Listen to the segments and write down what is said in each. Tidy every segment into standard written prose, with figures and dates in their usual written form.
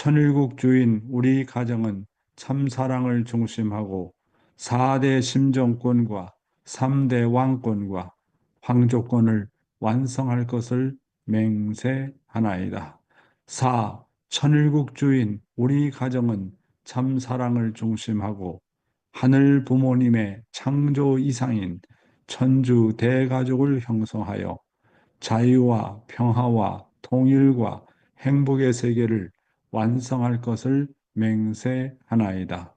천일국 주인 우리 가정은 참사랑을 중심하고 4대 심정권과 3대 왕권과 황조권을 완성할 것을 맹세하나이다. 4. 천일국 주인 우리 가정은 참사랑을 중심하고 하늘 부모님의 창조 이상인 천주 대가족을 형성하여 자유와 평화와 통일과 행복의 세계를 완성할 것을 맹세하나이다.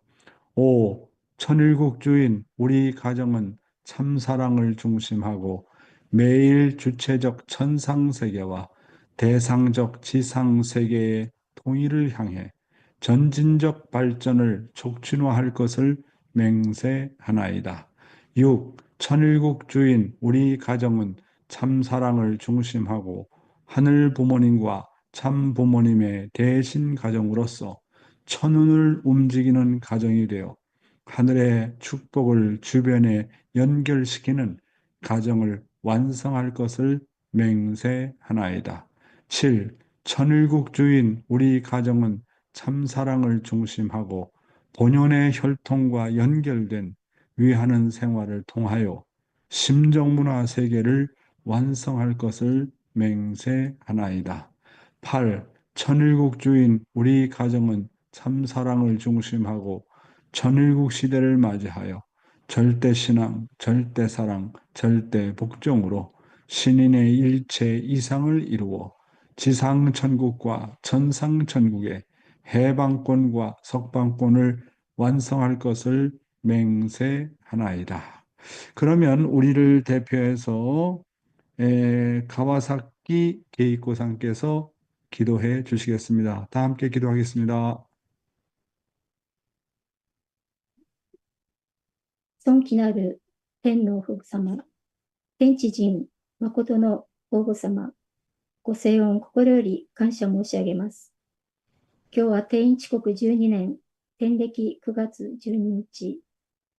5. 천일국 주인 우리 가정은 참사랑을 중심하고 매일 주체적 천상세계와 대상적 지상세계의 통일을 향해 전진적 발전을 촉진화할 것을 맹세하나이다. 6. 천일국 주인 우리 가정은 참사랑을 중심하고 하늘 부모님과 참 부모님의 대신 가정으로서 천운을 움직이는 가정이 되어 하늘의 축복을 주변에 연결시키는 가정을 완성할 것을 맹세하나이다. 7. 천일국 주인 우리 가정은 참사랑을 중심하고 본연의 혈통과 연결된 위하는 생활을 통하여 심정문화 세계를 완성할 것을 맹세하나이다. 8. 천일국 주인 우리 가정은 참사랑을 중심하고 천일국 시대를 맞이하여 절대신앙, 절대사랑, 절대복종으로 신인의 일체 이상을 이루어 지상천국과 천상천국의 해방권과 석방권을 완성할 것을 맹세하나이다. 그러면 우리를 대표해서 가와사키 게이코상께서 기도해 주시겠습니다. 다 함께 기도하겠습니다. 尊貴なる天皇父様、天地人、誠の皇后様、ご静恩心より感謝申し上げます。今日は天一国12年、天暦9月12日、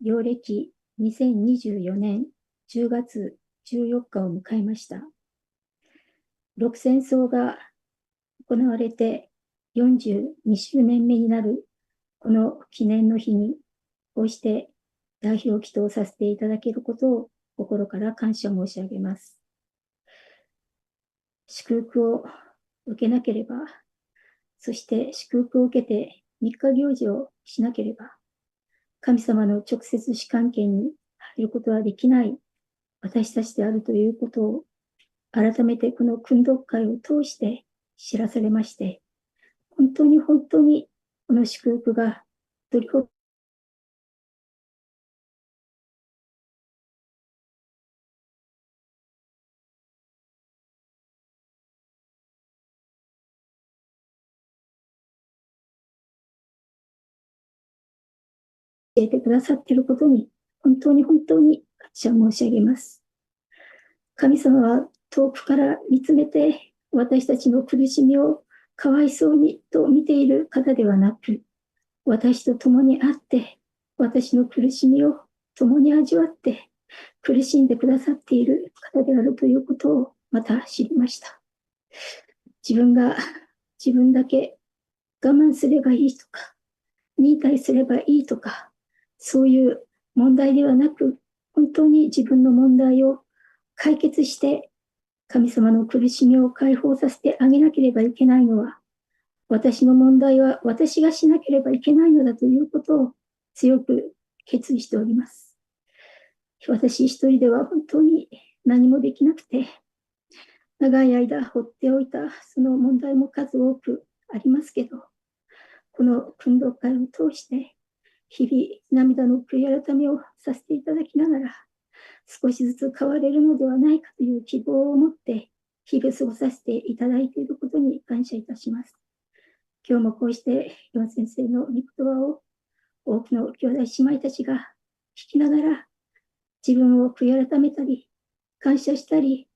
陽暦2024年10月14日を迎えました。六戦争が行われて42周年目になるこの記念の日に、こうして代表を祈祷させていただけることを心から感謝申し上げます。祝福を受けなければ、そして祝福を受けて3日行事をしなければ、神様の直接主関係に入ることはできない私たちであるということを、改めてこの訓読会を通して知らされまして、本当に本当にこの祝福がどれほど教えてくださっていることに、本当に本当に感謝申し上げます。神様は遠くから見つめて、私たちの苦しみをかわいそうにと見ている方ではなく、私と共にあって、私の苦しみを共に味わって、苦しんでくださっている方であるということをまた知りました。自分が自分だけ我慢すればいいとか、忍耐すればいいとか、そういう問題ではなく、本当に自分の問題を解決して、神様の苦しみを解放させてあげなければいけないのは、私の問題は私がしなければいけないのだということを強く決意しております。私一人では本当に何もできなくて、長い間放っておいたその問題も数多くありますけど、この訓読会を通して、日々涙の悔い改めをさせていただきながら、少しずつ変われるのではないかという希望を持って、日々過ごさせていただいていることに感謝いたします。今日もこうしてヨン先生の御言葉を多くの兄弟姉妹たちが聞きながら、自分を悔い改めたり、感謝したり、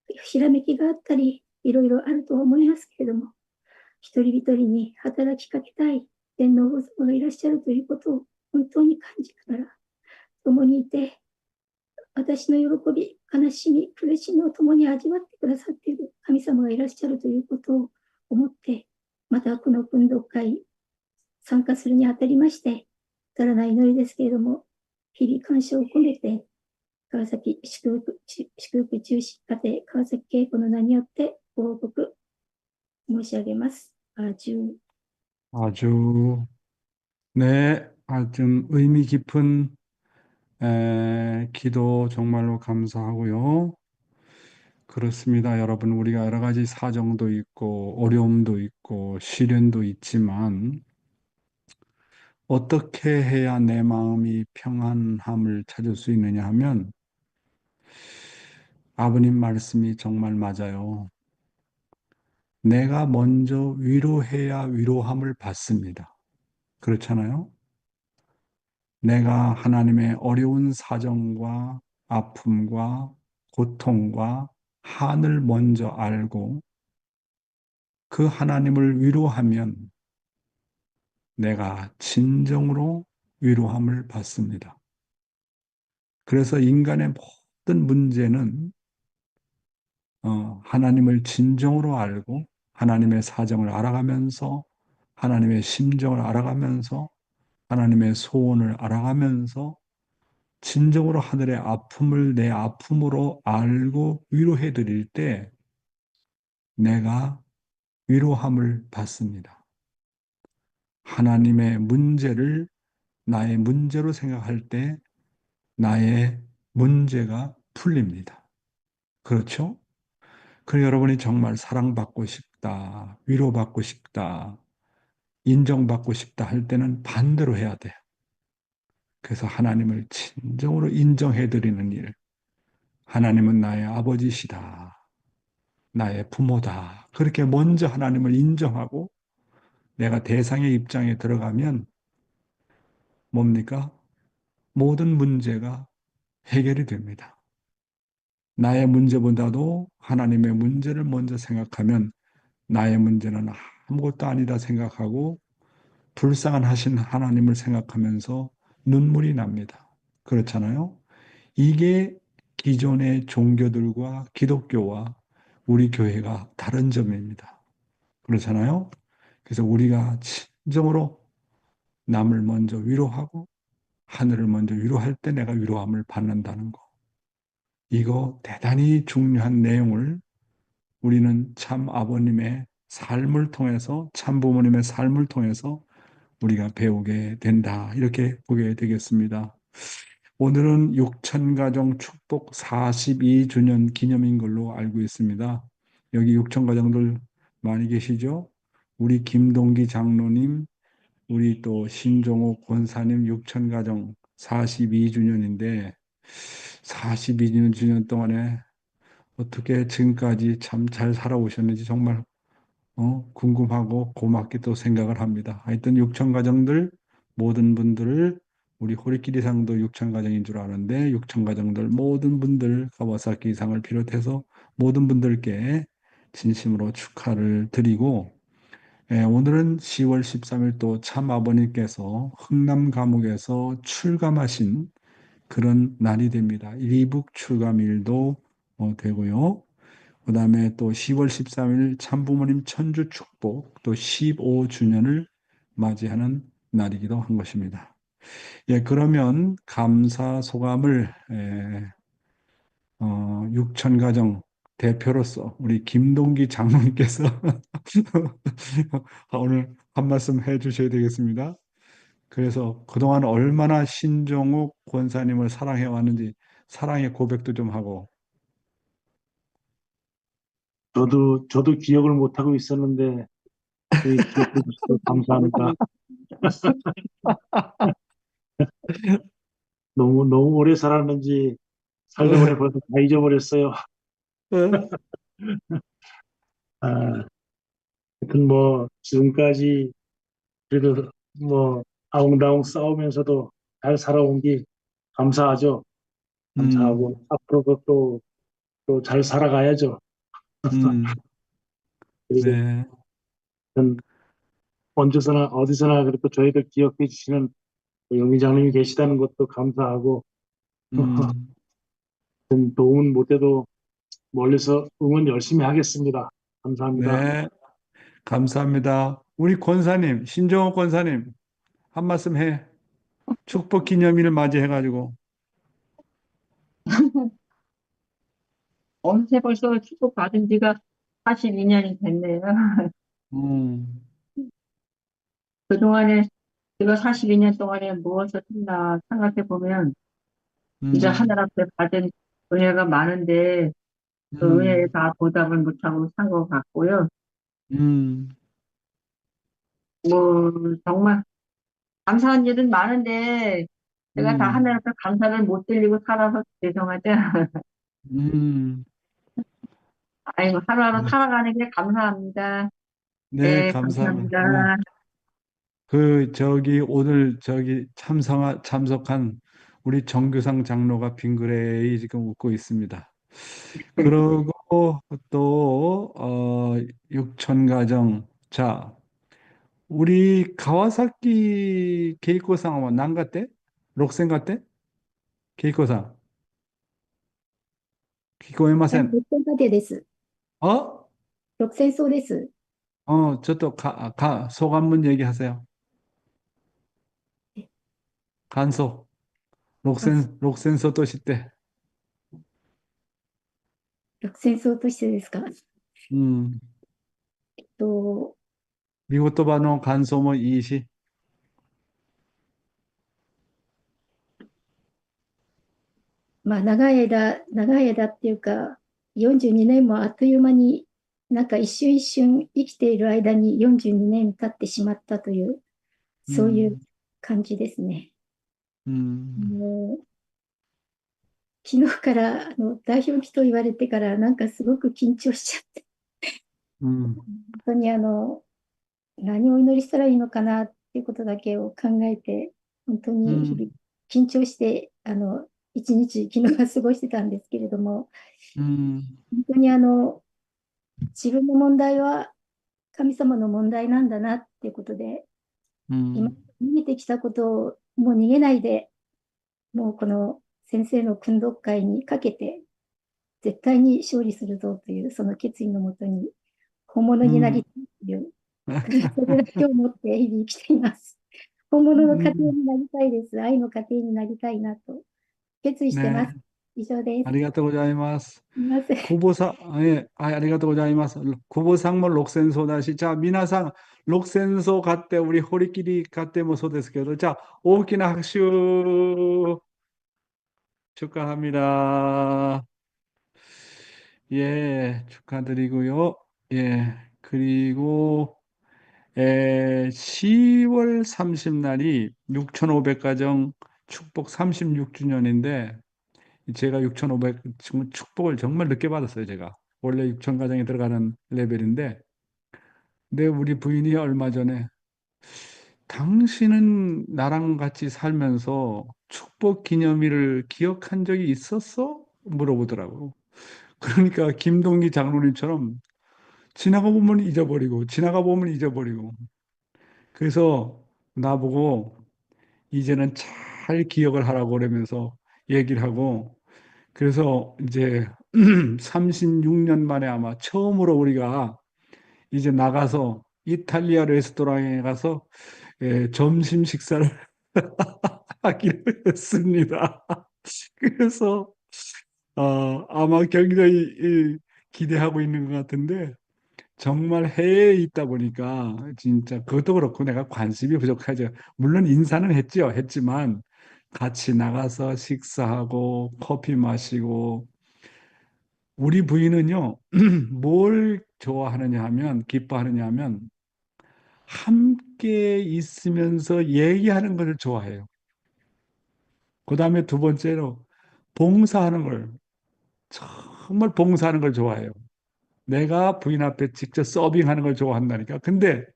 ひらめきがあったり、いろいろあると思いますけれども、一人一人に働きかけたい天皇皇様がいらっしゃるということを本当に感じながら、共にいて、私の喜び、悲しみ、苦しみを共に味わってくださっている神様がいらっしゃるということを思って、また、この運動会、参加するにあたりまして、足らない祈りですけれども、日々感謝を込めて、川崎祝福中止家庭川崎恵子の名によってご報告申し上げます。아주, 네, 아주 의미 깊은 기도 정말로 감사하고요. 그렇습니다. 여러분, 우리가 여러 가지 사정도 있고, 어려움도 있고, 시련도 있지만, 어떻게 해야 내 마음이 평안함을 찾을 수 있느냐 하면, 아버님 말씀이 정말 맞아요. 내가 먼저 위로해야 위로함을 받습니다. 그렇잖아요? 내가 하나님의 어려운 사정과 아픔과 고통과 한을 먼저 알고 그 하나님을 위로하면 내가 진정으로 위로함을 받습니다. 그래서 인간의 모든 문제는 하나님을 진정으로 알고 하나님의 사정을 알아가면서 하나님의 심정을 알아가면서 하나님의 소원을 알아가면서 진정으로 하늘의 아픔을 내 아픔으로 알고 위로해 드릴 때 내가 위로함을 받습니다. 하나님의 문제를 나의 문제로 생각할 때 나의 문제가 풀립니다. 그렇죠? 그 여러분이 정말 사랑받고 싶다, 위로받고 싶다, 인정받고 싶다 할 때는 반대로 해야 돼요. 그래서 하나님을 진정으로 인정해 드리는 일. 하나님은 나의 아버지시다. 나의 부모다. 그렇게 먼저 하나님을 인정하고 내가 대상의 입장에 들어가면 뭡니까? 모든 문제가 해결이 됩니다. 나의 문제보다도 하나님의 문제를 먼저 생각하면 나의 문제는 아무것도 아니다 생각하고 불쌍한 하신 하나님을 생각하면서 눈물이 납니다. 그렇잖아요? 이게 기존의 종교들과 기독교와 우리 교회가 다른 점입니다. 그렇잖아요? 그래서 우리가 진정으로 남을 먼저 위로하고 하늘을 먼저 위로할 때 내가 위로함을 받는다는 거. 이거 대단히 중요한 내용을 우리는 참 아버님의 삶을 통해서, 참 부모님의 삶을 통해서 우리가 배우게 된다. 이렇게 보게 되겠습니다. 오늘은 육천가정 축복 42주년 기념인 걸로 알고 있습니다. 여기 육천가정들 많이 계시죠? 우리 김동기 장로님, 우리 또 신종옥 권사님 육천가정 42주년인데 42주년 동안에 어떻게 지금까지 참 잘 살아오셨는지 정말 궁금하고 고맙게 또 생각을 합니다. 하여튼 육천가정들 모든 분들을 우리 호리끼리상도 육천가정인 줄 아는데 육천가정들 모든 분들 가와사키 이상을 비롯해서 모든 분들께 진심으로 축하를 드리고 오늘은 10월 13일 또 참 아버님께서 흥남 감옥에서 출감하신 그런 날이 됩니다. 이북 출감일도 되고요. 그 다음에 또 10월 13일 참부모님 천주 축복 또 15주년을 맞이하는 날이기도 한 것입니다. 예, 그러면 감사 소감을 육천가정 대표로서 우리 김동기 장로님께서 오늘 한 말씀 해 주셔야 되겠습니다. 그래서 그동안 얼마나 신종욱 권사님을 사랑해 왔는지 사랑의 고백도 좀 하고, 저도 기억을 못하고 있었는데, 기억해 주셔서 감사합니다. 너무 오래 살았는지, 살다 보니 벌써 다 잊어버렸어요. 아, 하여튼 지금까지 그래도 아웅다웅 싸우면서도 잘 살아온 게 감사하죠. 감사하고, 음, 앞으로도 또 잘 살아가야죠. 음, 그리고 네, 하여튼 언제서나, 어디서나 그래도 저희들 기억해 주시는 영희장님이 계시다는 것도 감사하고, 음, 도움은 못해도 멀리서 응원 열심히 하겠습니다. 감사합니다. 네. 감사합니다. 우리 권사님, 신종호 권사님, 한 말씀 해. 축복 기념일을 맞이해가지고. 어느새 벌써 축복받은 지가 42년이 됐네요. 음, 그동안에, 제가 42년 동안에 무엇을 했나 생각해 보면, 진짜 하늘 음, 앞에 받은 은혜가 많은데, 그 은혜에 음, 다 보답을 못하고 산 것 같고요. 음, 뭐, 정말 감사한 일은 많은데, 제가 다 하늘 음, 앞에 감사를 못 드리고 살아서 죄송하죠. 음. 아이고, 하루하루 네, 살아가는 게 감사합니다. 네, 네, 감사합니다. 감사합니다. 오늘 참석한 우리 정규상 장로가 빙그레이 지금 웃고 있습니다. 그리고 또, 육천가정. 자, 우리 가와사키 케이코상は何月6月聞こえまあ、せん。6点家庭です。어? 6戦争です。소감문 얘기하세요. 간소. 6戦争として。6戦争としてですか。음, と、미고토바노 간소모 이시. まあ、長い間っていうか、42年もあっという間に、なんか一瞬一瞬生きている間に42年経ってしまったという、そういう 음, 感じですね。음, もう昨日から代表期と言われてから、なんかすごく緊張しちゃって、음, 本当に何をお祈りしたらいいのかなっていうことだけを考えて、本当に日 음, 々緊張して、一日昨日は過ごしてたんですけれども、음, 本当に自分の問題は神様の問題なんだなっていうことで、今 음, 逃げてきたことをもう逃げないで、もうこの先生の訓読会にかけて、絶対に勝利するぞというその決意のもとに、本物になり 음. たいという、それだけを持って日々生きています。本物の家庭 음, になりたいです。愛の家庭になりたいなと決意してま 네, す。以上です。す 아리가또 고자이마스. みません。예, 아리가또 고자이마스. 구보상물 록센소다시. 자, 미나상 록센소 갔대 우리 호리끼리 갔대 뭐 소데스케도. 자, 오키나 학슈 축하합니다. 예, 축하드리고요. 예, 그리고 10월 30날이 6,500가정 축복 36주년인데 제가 6,500 축복을 정말 늦게 받았어요, 제가. 원래 6,000가정에 들어가는 레벨인데 근데 우리 부인이 얼마 전에 당신은 나랑 같이 살면서 축복 기념일을 기억한 적이 있었어? 물어보더라고. 그러니까 김동기 장로님처럼 지나가 보면 잊어버리고 지나가 보면 잊어버리고 그래서 나보고 이제는 잘 기억을 하라고 그러면서 얘기를 하고 그래서 이제 36년 만에 아마 처음으로 우리가 이제 나가서 이탈리아 레스토랑에 가서 점심 식사를 하기로 했습니다. 그래서 아마 굉장히 기대하고 있는 것 같은데 정말 해외에 있다 보니까 진짜 그것도 그렇고 내가 관심이 부족하죠. 물론 인사는 했죠. 했지만 같이 나가서 식사하고 커피 마시고 우리 부인은요, 뭘 좋아하느냐 하면 기뻐하느냐 하면 함께 있으면서 얘기하는 것을 좋아해요. 그다음에 두 번째로 봉사하는 걸 정말 봉사하는 걸 좋아해요. 내가 부인 앞에 직접 서빙하는 걸 좋아한다니까. 근데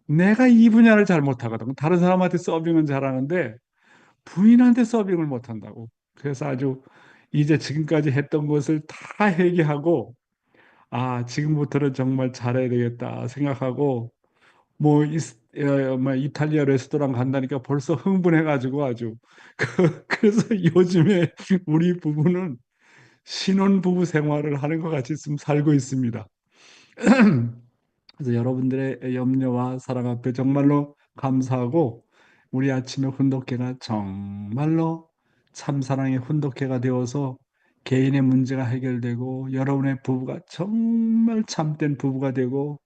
내가 이 분야를 잘 못하거든. 다른 사람한테 서빙은 잘하는데 부인한테 서빙을 못한다고. 그래서 아주 이제 지금까지 했던 것을 다 회개하고 지금부터는 정말 잘해야 되겠다 생각하고 뭐, 뭐 이탈리아 레스토랑 간다니까 벌써 흥분해가지고 아주 그래서 요즘에 우리 부부는 신혼부부 생활을 하는 것 같이 지금 살고 있습니다. 그래서 여러분들의 염려와 사랑 앞에 정말로 감사하고 우리 아침에 훈독회가 정말로 참사랑의 훈독회가 되어서 개인의 문제가 해결되고 여러분의 부부가 정말 참된 부부가 되고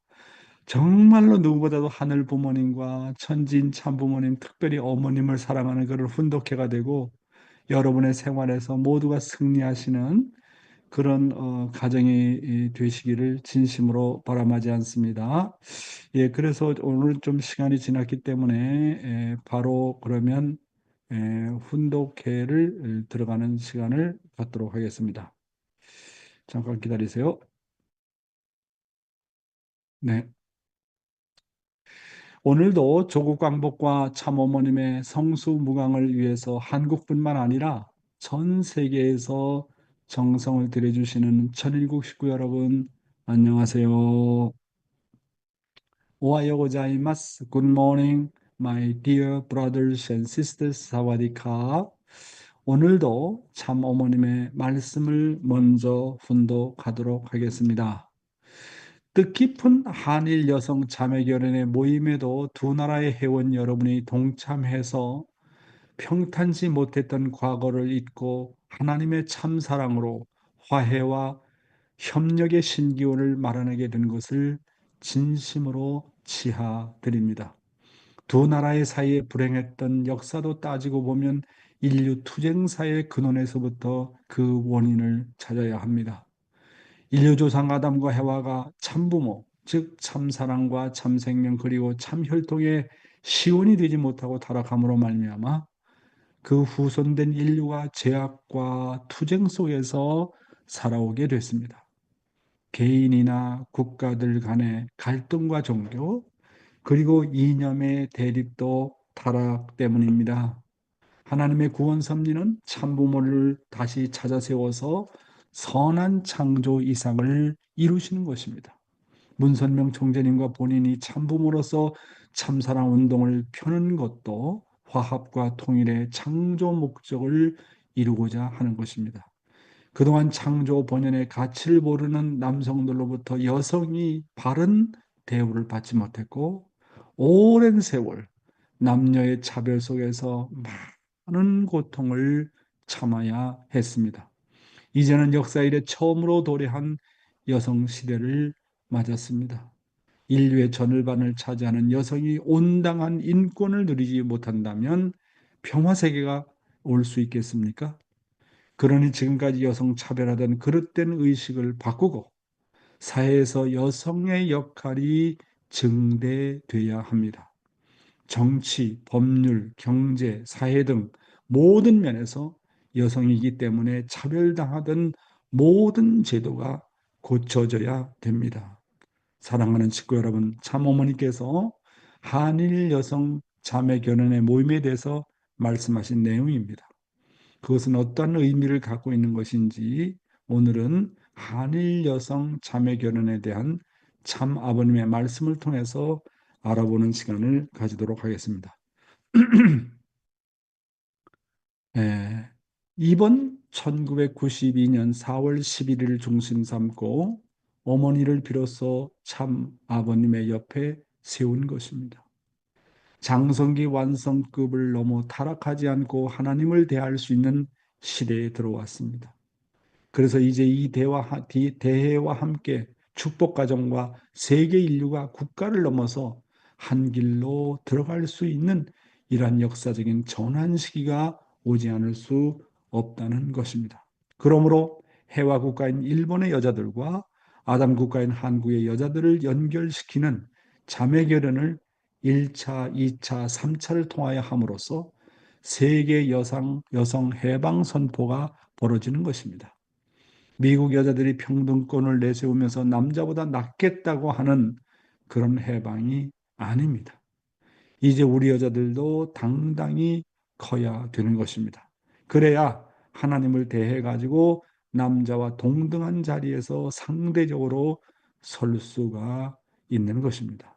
정말로 누구보다도 하늘 부모님과 천지인 참부모님, 특별히 어머님을 사랑하는 그런 훈독회가 되고 여러분의 생활에서 모두가 승리하시는 그런 가정이 되시기를 진심으로 바람하지 않습니다. 예, 그래서 오늘 좀 시간이 지났기 때문에 바로 그러면 훈독회를 들어가는 시간을 갖도록 하겠습니다. 잠깐 기다리세요. 네. 오늘도 조국 광복과 참어머님의 성수무강을 위해서 한국뿐만 아니라 전 세계에서 정성을 들여주시는 천일국 식구 여러분, 안녕하세요. 오하요 고자이마스. Good morning, my dear brothers and sisters. 사와디카. 오늘도 참어머님의 말씀을 먼저 훈독하도록 하겠습니다. 뜻깊은 한일 여성 자매결연의 모임에도 두 나라의 회원 여러분이 동참해서 평탄지 못했던 과거를 잊고 하나님의 참사랑으로 화해와 협력의 신기원을 마련하게 된 것을 진심으로 치하드립니다. 두 나라의 사이에 불행했던 역사도 따지고 보면 인류 투쟁사의 근원에서부터 그 원인을 찾아야 합니다. 인류 조상 아담과 해와가 참부모, 즉 참사랑과 참생명 그리고 참혈통의 시온이 되지 못하고 타락함으로 말미암아 그 후손된 인류가 죄악과 투쟁 속에서 살아오게 됐습니다. 개인이나 국가들 간의 갈등과 종교, 그리고 이념의 대립도 타락 때문입니다. 하나님의 구원 섭리는 참부모를 다시 찾아 세워서 선한 창조 이상을 이루시는 것입니다. 문선명 총재님과 본인이 참부모로서 참사랑 운동을 펴는 것도 화합과 통일의 창조 목적을 이루고자 하는 것입니다. 그동안 창조 본연의 가치를 모르는 남성들로부터 여성이 바른 대우를 받지 못했고 오랜 세월 남녀의 차별 속에서 많은 고통을 참아야 했습니다. 이제는 역사 이래 처음으로 도래한 여성 시대를 맞았습니다. 인류의 전을반을 차지하는 여성이 온당한 인권을 누리지 못한다면 평화 세계가 올 수 있겠습니까? 그러니 지금까지 여성 차별하던 그릇된 의식을 바꾸고 사회에서 여성의 역할이 증대돼야 합니다. 정치, 법률, 경제, 사회 등 모든 면에서 여성이기 때문에 차별당하던 모든 제도가 고쳐져야 됩니다. 사랑하는 친구 여러분, 참어머니께서 한일 여성 자매 결연의 모임에 대해서 말씀하신 내용입니다. 그것은 어떤 의미를 갖고 있는 것인지 오늘은 한일 여성 자매 결연에 대한 참 아버님의 말씀을 통해서 알아보는 시간을 가지도록 하겠습니다. 예, 이번 1992년 4월 11일을 중심 삼고 어머니를 비로소 참 아버님의 옆에 세운 것입니다. 장성기 완성급을 넘어 타락하지 않고 하나님을 대할 수 있는 시대에 들어왔습니다. 그래서 이제 이 대회와 함께 축복가정과 세계 인류가 국가를 넘어서 한 길로 들어갈 수 있는 이러한 역사적인 전환 시기가 오지 않을 수 없다는 것입니다. 그러므로 해와 국가인 일본의 여자들과 아담 국가인 한국의 여자들을 연결시키는 자매결연을 1차, 2차, 3차를 통하여 함으로써 세계 여성 해방 선포가 벌어지는 것입니다. 미국 여자들이 평등권을 내세우면서 남자보다 낫겠다고 하는 그런 해방이 아닙니다. 이제 우리 여자들도 당당히 커야 되는 것입니다. 그래야 하나님을 대해 가지고 남자와 동등한 자리에서 상대적으로 설 수가 있는 것입니다.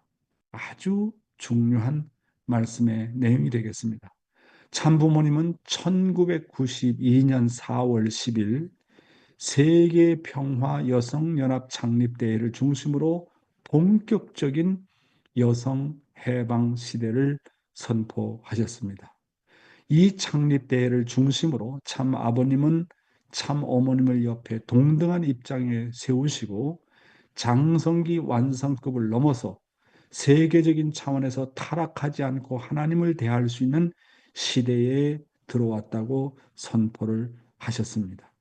아주 중요한 말씀의 내용이 되겠습니다. 참부모님은 1992년 4월 10일 세계평화 여성연합 창립대회를 중심으로 본격적인 여성 해방 시대를 선포하셨습니다. 이 창립대회를 중심으로 참 아버님은 참 어머님을 옆에 동등한 입장에 세우시고 장성기 완성급을 넘어서 세계적인 차원에서 타락하지 않고 하나님을 대할 수 있는 시대에 들어왔다고 선포를 하셨습니다.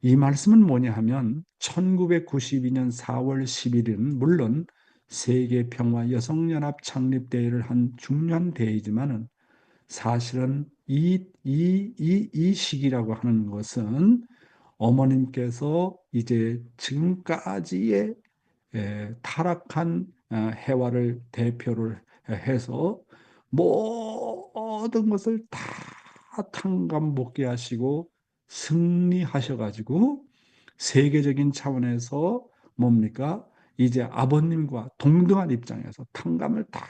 이 말씀은 뭐냐 하면 1992년 4월 10일은 물론 세계평화 여성연합 창립대회를 한 중요한 대회이지만은 사실은 이 시기라고 하는 것은 어머님께서 이제 지금까지의 타락한 해와를 대표를 해서 모든 것을 다 탕감복귀하시고 승리하셔가지고 세계적인 차원에서 뭡니까? 이제 아버님과 동등한 입장에서 탕감을 다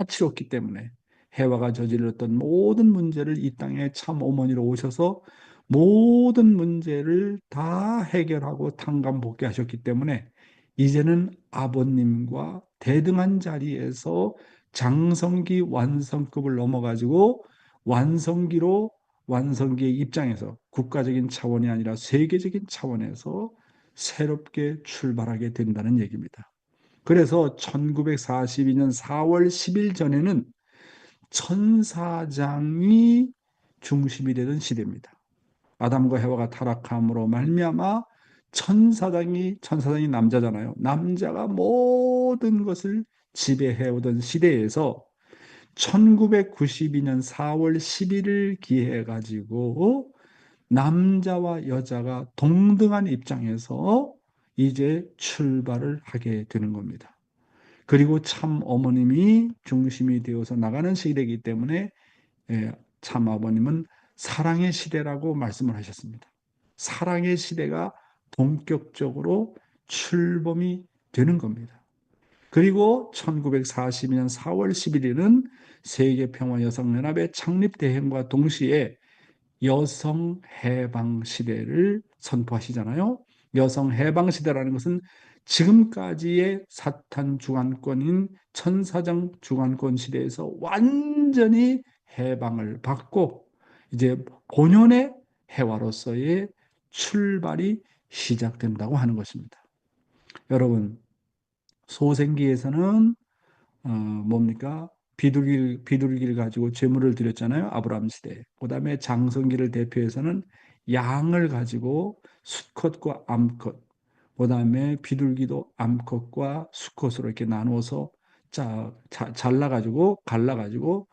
치렀기 때문에 해와가 저질렀던 모든 문제를 이 땅에 참 어머니로 오셔서 모든 문제를 다 해결하고 탕감복귀하셨기 때문에 이제는 아버님과 대등한 자리에서 장성기 완성급을 넘어가지고 완성기의 입장에서 국가적인 차원이 아니라 세계적인 차원에서 새롭게 출발하게 된다는 얘기입니다. 그래서 1942년 4월 10일 전에는 천사장이 중심이 되던 시대입니다. 아담과 해와가 타락함으로 말미암아 천사장이 남자잖아요. 남자가 모든 것을 지배해오던 시대에서 1992년 4월 10일을 기해 가지고 남자와 여자가 동등한 입장에서 이제 출발을 하게 되는 겁니다. 그리고 참 어머님이 중심이 되어서 나가는 시대이기 때문에 참 아버님은 사랑의 시대라고 말씀을 하셨습니다. 사랑의 시대가 본격적으로 출범이 되는 겁니다. 그리고 1942년 4월 11일은 세계평화여성연합의 창립대행과 동시에 여성 해방 시대를 선포하시잖아요. 여성 해방 시대라는 것은 지금까지의 사탄 주관권인 천사장 주관권 시대에서 완전히 해방을 받고 이제 본연의 해화로서의 출발이 시작된다고 하는 것입니다. 여러분, 소생기에서는 뭡니까? 비둘기를 가지고 제물을 드렸잖아요. 아브라함 시대. 그다음에 장성기를 대표해서는 양을 가지고 수컷과 암컷. 그다음에 비둘기도 암컷과 수컷으로 이렇게 나누어서 잘라가지고 갈라가지고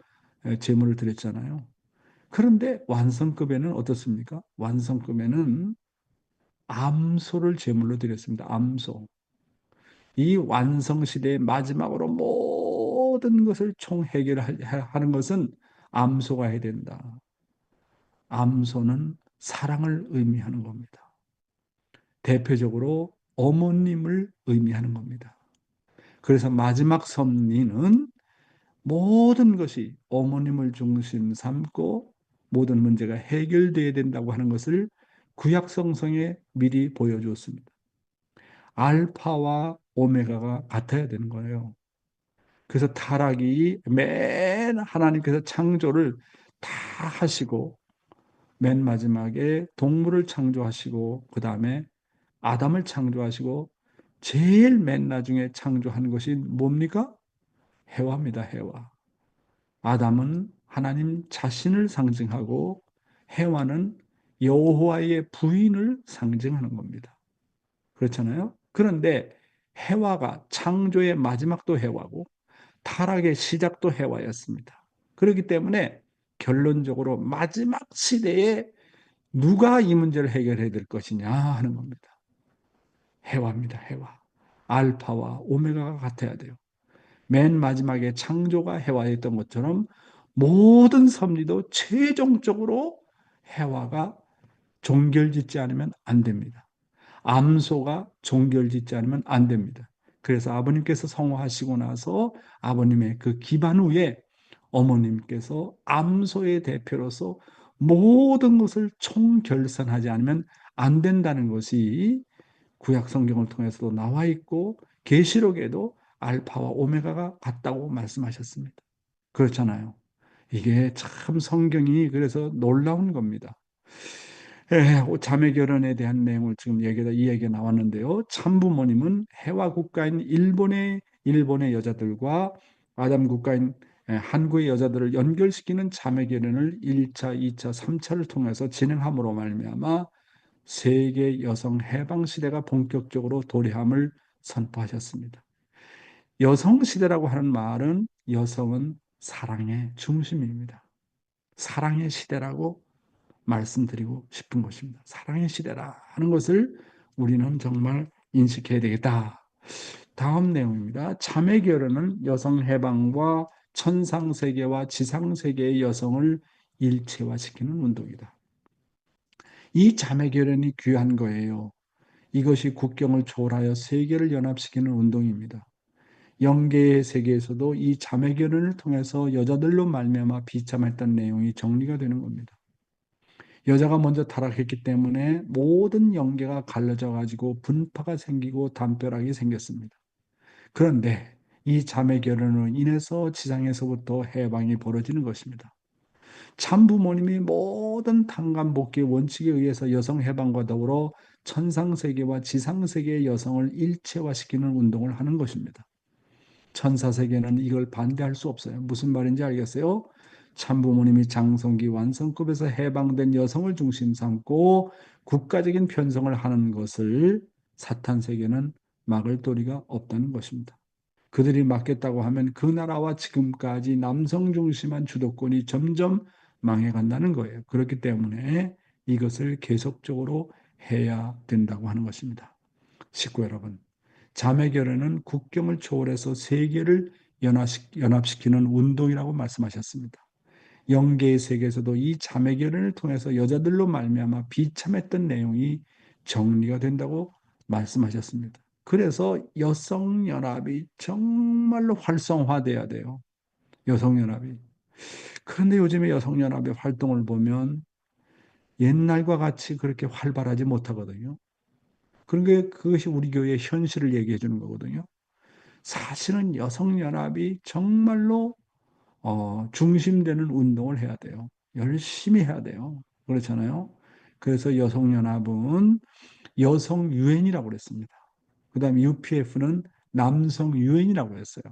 제물을 드렸잖아요. 그런데 완성급에는 어떻습니까? 완성급에는 암소를 제물로 드렸습니다. 암소. 이 완성시대의 마지막으로 모든 것을 총해결하는 것은 암소가 해야 된다. 암소는 사랑을 의미하는 겁니다. 대표적으로 어머님을 의미하는 겁니다. 그래서 마지막 섭리는 모든 것이 어머님을 중심 삼고 모든 문제가 해결되어야 된다고 하는 것을 구약 성경에 미리 보여주었습니다. 알파와 오메가가 같아야 되는 거예요. 그래서 타락이 맨 하나님께서 창조를 다 하시고 맨 마지막에 동물을 창조하시고 그 다음에 아담을 창조하시고 제일 맨 나중에 창조한 것이 뭡니까? 해와입니다. 해와. 아담은 하나님 자신을 상징하고 해와는 여호와의 부인을 상징하는 겁니다. 그렇잖아요. 그런데 해와가 창조의 마지막도 해와고 타락의 시작도 해와였습니다. 그렇기 때문에 결론적으로 마지막 시대에 누가 이 문제를 해결해야 될 것이냐 하는 겁니다. 해와입니다. 해와. 알파와 오메가가 같아야 돼요. 맨 마지막에 창조가 해와였던 것처럼 모든 섭리도 최종적으로 해와가 종결짓지 않으면 안 됩니다. 암소가 종결짓지 않으면 안 됩니다. 그래서 아버님께서 성화하시고 나서 아버님의 그 기반 후에 어머님께서 암소의 대표로서 모든 것을 총결산하지 않으면 안 된다는 것이 구약 성경을 통해서도 나와 있고 계시록에도 알파와 오메가가 같다고 말씀하셨습니다. 그렇잖아요. 이게 참 성경이 그래서 놀라운 겁니다. 자매 결혼에 대한 내용을 지금 이 얘기가 나왔는데요. 참부모님은 해와 국가인 일본의 여자들과 아담 국가인 한국의 여자들을 연결시키는 자매 결혼을 1차, 2차, 3차를 통해서 진행함으로 말미암아 세계 여성 해방 시대가 본격적으로 도래함을 선포하셨습니다. 여성 시대라고 하는 말은 여성은 사랑의 중심입니다. 사랑의 시대라고 말씀드리고 싶은 것입니다. 사랑의 시대라 하는 것을 우리는 정말 인식해야 되겠다. 다음 내용입니다. 자매 결혼은 여성 해방과 천상 세계와 지상 세계의 여성을 일체화시키는 운동이다. 이 자매 결혼이 귀한 거예요. 이것이 국경을 초월하여 세계를 연합시키는 운동입니다. 영계의 세계에서도 이 자매 결혼을 통해서 여자들로 말미암아 비참했던 내용이 정리가 되는 겁니다. 여자가 먼저 타락했기 때문에 모든 영계가 갈라져 가지고 분파가 생기고 담벼락이 생겼습니다. 그런데 이 자매 결혼으로 인해서 지상에서부터 해방이 벌어지는 것입니다. 참부모님이 모든 tan간복귀의 원칙에 의해서 여성 해방과 더불어 천상세계와 지상세계의 여성을 일체화시키는 운동을 하는 것입니다. 천사세계는 이걸 반대할 수 없어요. 무슨 말인지 알겠어요? 참부모님이 장성기 완성급에서 해방된 여성을 중심 삼고 국가적인 편성을 하는 것을 사탄세계는 막을 도리가 없다는 것입니다. 그들이 막겠다고 하면 그 나라와 지금까지 남성 중심한 주도권이 점점 망해간다는 거예요. 그렇기 때문에 이것을 계속적으로 해야 된다고 하는 것입니다. 식구 여러분, 자매 결혼은 국경을 초월해서 세계를 연합시키는 운동이라고 말씀하셨습니다. 영계의 세계에서도 이 자매 결혼을 통해서 여자들로 말미암아 비참했던 내용이 정리가 된다고 말씀하셨습니다. 그래서 여성연합이 정말로 활성화돼야 돼요. 여성연합이. 그런데 요즘에 여성연합의 활동을 보면 옛날과 같이 그렇게 활발하지 못하거든요. 그러니까 그것이 우리 교회의 현실을 얘기해 주는 거거든요. 사실은 여성연합이 정말로 중심되는 운동을 해야 돼요. 열심히 해야 돼요. 그렇잖아요. 그래서 여성연합은 여성유엔이라고 그랬습니다. 그 다음에 UPF는 남성유엔이라고 했어요.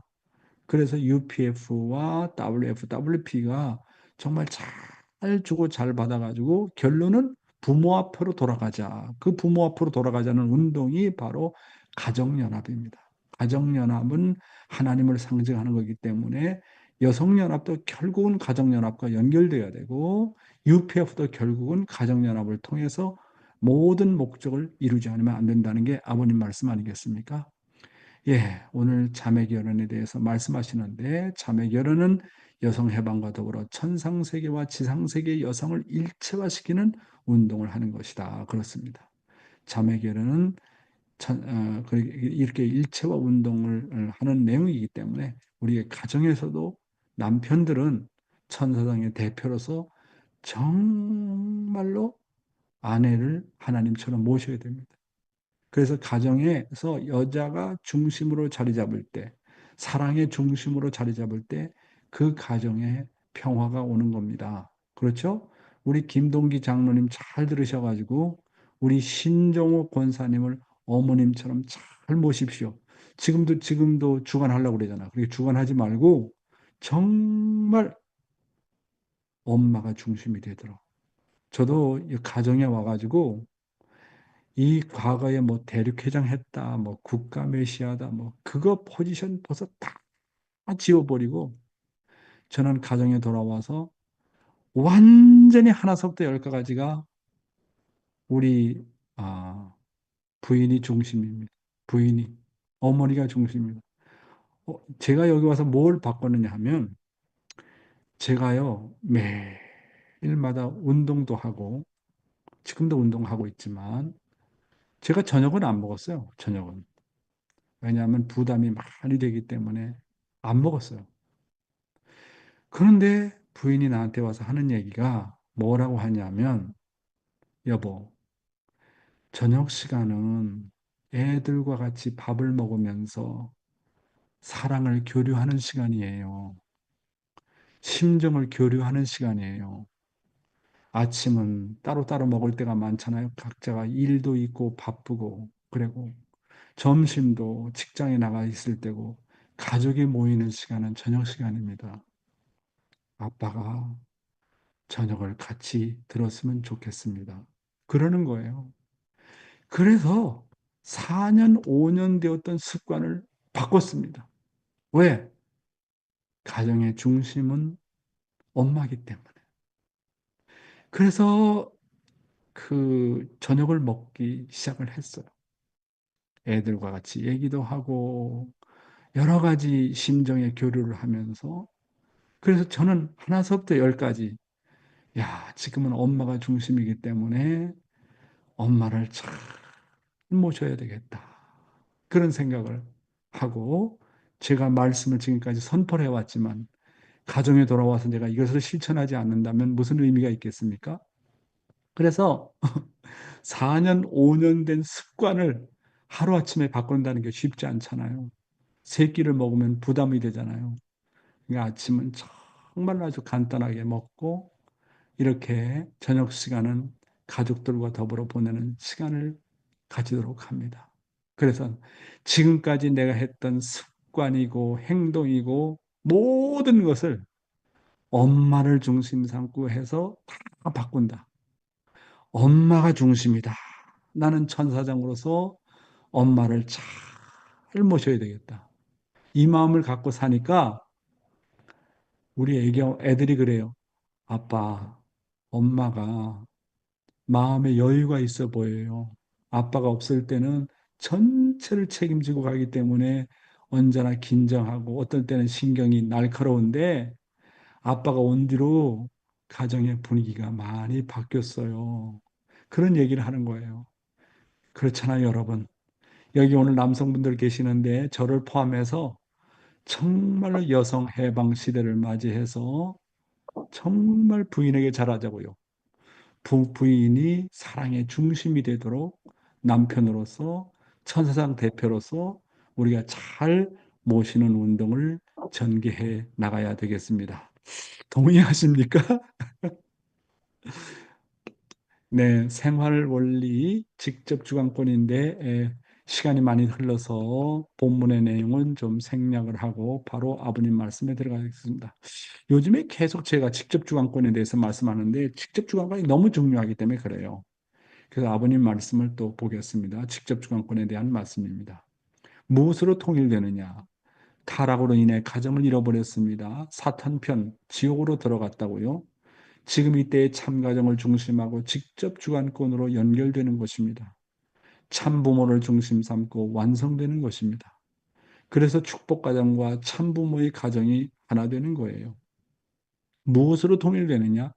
그래서 UPF와 WFWP가 정말 잘 주고 잘 받아가지고 결론은 부모 앞으로 돌아가자. 그 부모 앞으로 돌아가자는 운동이 바로 가정연합입니다. 가정연합은 하나님을 상징하는 거기 때문에 여성연합도 결국은 가정연합과 연결돼야 되고 UPF도 결국은 가정연합을 통해서 모든 목적을 이루지 않으면 안 된다는 게 아버님 말씀 아니겠습니까? 오늘 자매 결혼에 대해서 말씀하시는데 자매 결혼은 여성 해방과 더불어 천상 세계와 지상 세계의 여성을 일체화시키는 운동을 하는 것이다. 그렇습니다. 자매 결혼은 이렇게 일체화 운동을 하는 내용이기 때문에 우리의 가정에서도 남편들은 천사장의 대표로서 정말로 아내를 하나님처럼 모셔야 됩니다. 그래서 가정에서 여자가 중심으로 자리 잡을 때, 사랑의 중심으로 자리 잡을 때 그 가정에 평화가 오는 겁니다. 그렇죠? 우리 김동기 장로님 잘 들으셔가지고 우리 신종호 권사님을 어머님처럼 잘 모십시오. 지금도 주관하려고 그러잖아. 그렇게 주관하지 말고 정말 엄마가 중심이 되도록. 저도 이 가정에 와가지고 이 과거에 뭐 대륙회장 했다, 뭐 국가 메시아다, 뭐 그거 포지션 벌써 다 지워버리고 저는 가정에 돌아와서 완전히 하나서부터 열까지가 우리 부인이 중심입니다. 부인이 어머니가 중심입니다. 제가 여기 와서 뭘 바꿨느냐 하면 제가요 매일마다 운동도 하고 지금도 운동하고 있지만 제가 저녁은 안 먹었어요. 저녁은. 왜냐하면 부담이 많이 되기 때문에 안 먹었어요. 그런데 부인이 나한테 와서 하는 얘기가 뭐라고 하냐면, 여보, 저녁 시간은 애들과 같이 밥을 먹으면서 사랑을 교류하는 시간이에요. 심정을 교류하는 시간이에요. 아침은 따로따로 먹을 때가 많잖아요. 각자가 일도 있고 바쁘고, 그리고 점심도 직장에 나가 있을 때고, 가족이 모이는 시간은 저녁 시간입니다. 아빠가 저녁을 같이 들었으면 좋겠습니다. 그러는 거예요. 그래서 4년, 5년 되었던 습관을 바꿨습니다. 왜? 가정의 중심은 엄마기 때문에. 그래서 그 저녁을 먹기 시작을 했어요. 애들과 같이 얘기도 하고 여러 가지 심정의 교류를 하면서 그래서 저는 하나서부터 열까지 야, 지금은 엄마가 중심이기 때문에 엄마를 잘 모셔야 되겠다. 그런 생각을 하고 제가 말씀을 지금까지 선포를 해왔지만 가정에 돌아와서 내가 이것을 실천하지 않는다면 무슨 의미가 있겠습니까? 그래서 4년, 5년 된 습관을 하루아침에 바꾼다는 게 쉽지 않잖아요. 세 끼를 먹으면 부담이 되잖아요. 그러니까 아침은 정말 아주 간단하게 먹고 이렇게 저녁 시간은 가족들과 더불어 보내는 시간을 가지도록 합니다. 그래서 지금까지 내가 했던 습관이고 행동이고 모든 것을 엄마를 중심 삼고 해서 다 바꾼다. 엄마가 중심이다. 나는 천사장으로서 엄마를 잘 모셔야 되겠다. 이 마음을 갖고 사니까 우리 애들이 그래요. 아빠, 엄마가 마음에 여유가 있어 보여요. 아빠가 없을 때는 전체를 책임지고 가기 때문에 언제나 긴장하고 어떨 때는 신경이 날카로운데 아빠가 온 뒤로 가정의 분위기가 많이 바뀌었어요. 그런 얘기를 하는 거예요. 그렇잖아요, 여러분. 여기 오늘 남성분들 계시는데 저를 포함해서 정말로 여성 해방 시대를 맞이해서 정말 부인에게 잘하자고요. 부인이 사랑의 중심이 되도록 남편으로서 천사상 대표로서 우리가 잘 모시는 운동을 전개해 나가야 되겠습니다. 동의하십니까? 네, 생활 원리 직접 주관권인데 시간이 많이 흘러서 본문의 내용은 좀 생략을 하고 바로 아버님 말씀에 들어가겠습니다. 요즘에 계속 제가 직접 주관권에 대해서 말씀하는데 직접 주관권이 너무 중요하기 때문에 그래요. 그래서 아버님 말씀을 또 보겠습니다. 직접 주관권에 대한 말씀입니다. 무엇으로 통일되느냐? 타락으로 인해 가정을 잃어버렸습니다. 사탄 편, 지옥으로 들어갔다고요. 지금 이때의 참가정을 중심하고 직접 주관권으로 연결되는 것입니다. 참부모를 중심 삼고 완성되는 것입니다. 그래서 축복가정과 참부모의 가정이 하나 되는 거예요. 무엇으로 통일되느냐?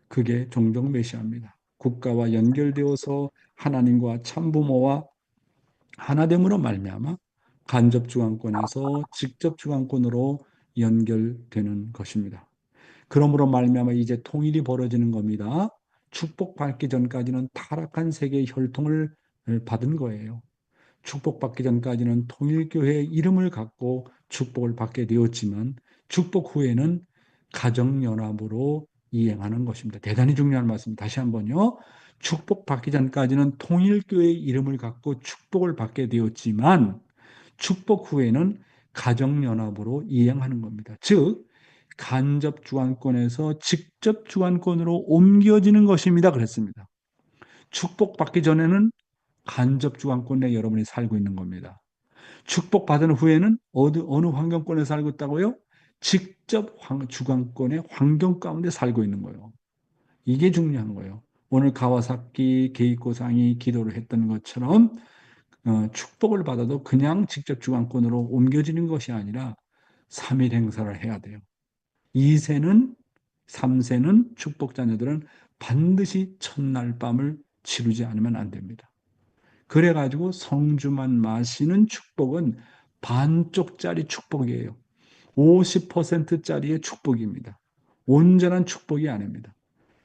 그게 종종 메시아입니다. 국가와 연결되어서 하나님과 참부모와 하나됨으로 말미암아 간접 주관권에서 직접 주관권으로 연결되는 것입니다. 그러므로 말미암아 이제 통일이 벌어지는 겁니다. 축복받기 전까지는 타락한 세계의 혈통을 받은 거예요. 축복받기 전까지는 통일교회의 이름을 갖고 축복을 받게 되었지만 축복 후에는 가정연합으로 이행하는 것입니다. 대단히 중요한 말씀. 다시 한번요. 축복받기 전까지는 통일교회의 이름을 갖고 축복을 받게 되었지만 축복 후에는 가정연합으로 이행하는 겁니다. 즉 간접 주관권에서 직접 주관권으로 옮겨지는 것입니다. 그랬습니다. 축복받기 전에는 간접 주관권 내 여러분이 살고 있는 겁니다. 축복받은 후에는 어느 환경권에 살고 있다고요? 직접 주관권의 환경 가운데 살고 있는 거예요. 이게 중요한 거예요. 오늘 가와사키 게이코상이 기도를 했던 것처럼 축복을 받아도 그냥 직접 주관권으로 옮겨지는 것이 아니라 3일 행사를 해야 돼요. 2세는 3세는 축복 자녀들은 반드시 첫날 밤을 치르지 않으면 안 됩니다. 그래가지고 성주만 마시는 축복은 반쪽짜리 축복이에요. 50%짜리의 축복입니다. 온전한 축복이 아닙니다.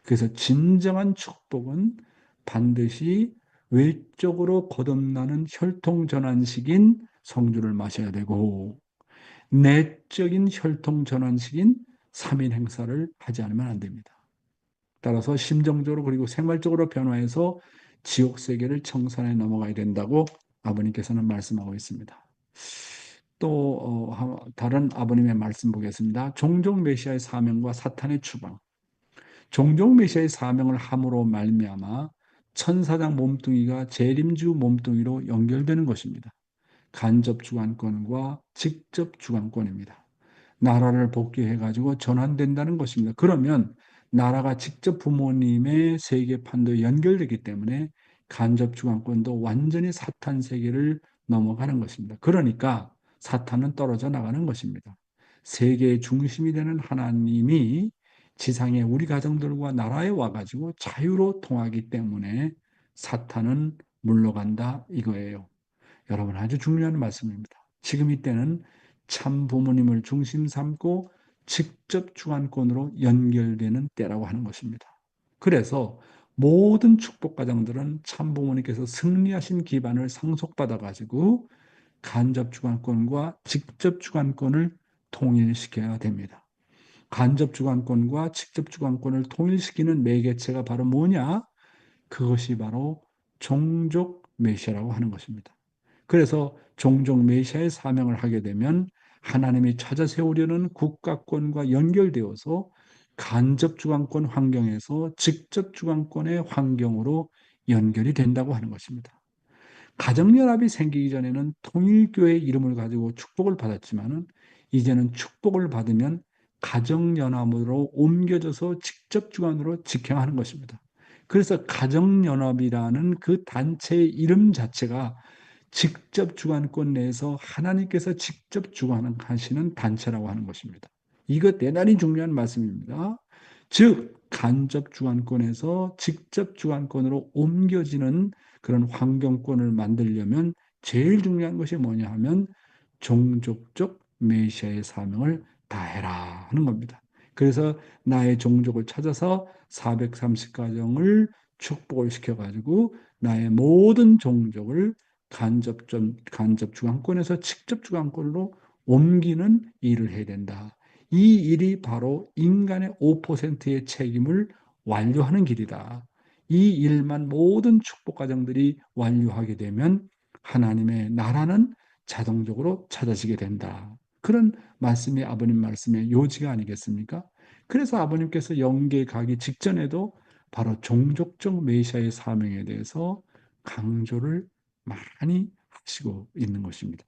그래서 진정한 축복은 반드시 외적으로 거듭나는 혈통전환식인 성주를 마셔야 되고 내적인 혈통전환식인 삼일 행사를 하지 않으면 안 됩니다. 따라서 심정적으로 그리고 생활적으로 변화해서 지옥 세계를 청산해 넘어가야 된다고 아버님께서는 말씀하고 있습니다. 또 다른 아버님의 말씀 보겠습니다. 종종 메시아의 사명과 사탄의 추방. 종종 메시아의 사명을 함으로 말미암아 천사장 몸뚱이가 재림주 몸뚱이로 연결되는 것입니다. 간접 주관권과 직접 주관권입니다. 나라를 복귀해가지고 전환된다는 것입니다. 그러면 나라가 직접 부모님의 세계판도 연결되기 때문에 간접 주관권도 완전히 사탄 세계를 넘어가는 것입니다. 그러니까 사탄은 떨어져 나가는 것입니다. 세계의 중심이 되는 하나님이 지상에 우리 가정들과 나라에 와가지고 자유로 통하기 때문에 사탄은 물러간다 이거예요. 여러분 아주 중요한 말씀입니다. 지금 이때는 참 부모님을 중심 삼고 직접 주관권으로 연결되는 때라고 하는 것입니다. 그래서 모든 축복 가정들은 참 부모님께서 승리하신 기반을 상속받아 가지고 간접 주관권과 직접 주관권을 통일시켜야 됩니다. 간접 주관권과 직접 주관권을 통일시키는 매개체가 바로 뭐냐? 그것이 바로 종족 메시아라고 하는 것입니다. 그래서 종종 메시아의 사명을 하게 되면 하나님이 찾아 세우려는 국가권과 연결되어서 간접 주관권 환경에서 직접 주관권의 환경으로 연결이 된다고 하는 것입니다. 가정연합이 생기기 전에는 통일교회 이름을 가지고 축복을 받았지만은 이제는 축복을 받으면 가정연합으로 옮겨져서 직접 주관으로 직행하는 것입니다. 그래서 가정연합이라는 그 단체의 이름 자체가 직접 주관권 내에서 하나님께서 직접 주관하시는 단체라고 하는 것입니다. 이거 대단히 중요한 말씀입니다. 즉 간접 주관권에서 직접 주관권으로 옮겨지는 그런 환경권을 만들려면 제일 중요한 것이 뭐냐 하면 종족적 메시아의 사명을 다해라 하는 겁니다. 그래서 나의 종족을 찾아서 430가정을 축복을 시켜가지고 나의 모든 종족을 간접 주관권에서 직접 주관권으로 옮기는 일을 해야 된다. 이 일이 바로 인간의 5%의 책임을 완료하는 길이다. 이 일만 모든 축복 가정들이 완료하게 되면 하나님의 나라는 자동적으로 찾아지게 된다. 그런 말씀이 아버님 말씀의 요지가 아니겠습니까? 그래서 아버님께서 영계 가기 직전에도 바로 종족적 메시아의 사명에 대해서 강조를 많이 하시고 있는 것입니다.